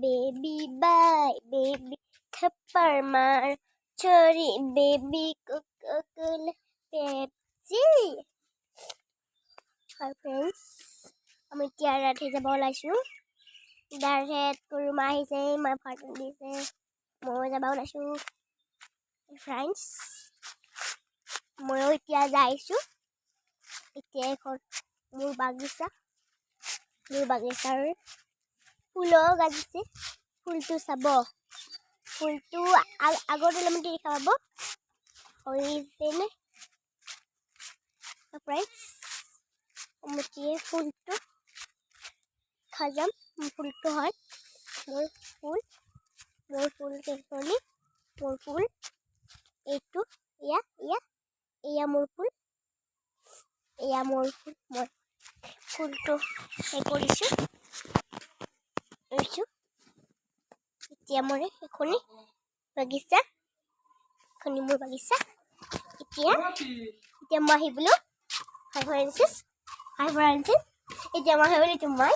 baby थप्पड़ मार छोरी baby coca-cola Pepsi Hi friends আমি এতিয়া ৰাতি যাব ওলাইছো ডাইৰেক্ট কুৰুমা আহিছে মাৰ ফাটন দিছে মই যাব ওলাইছো friends ময়ো এতিয়া যাইছো এতিয়া এখন মোৰ বাগিচাৰ ফুলো গাজিছে ফুলটো চাব ফুলটো আগৰ অলপমান দেখা পাব হৈছেনে friends মই ফুলটো খাজাম ফুলটো হয় মোৰ ফুল কেইখনি মোৰ ফুল এইটো এয়া মোৰ ফুল মই ফুলটো কৰিছো এতিয়া মোৰ এখনি বাগিচা মোৰ বাগিচা এতিয়া মই আহিবলৈ Hi friends এতিয়া মই আহিবলৈ তোমাৰ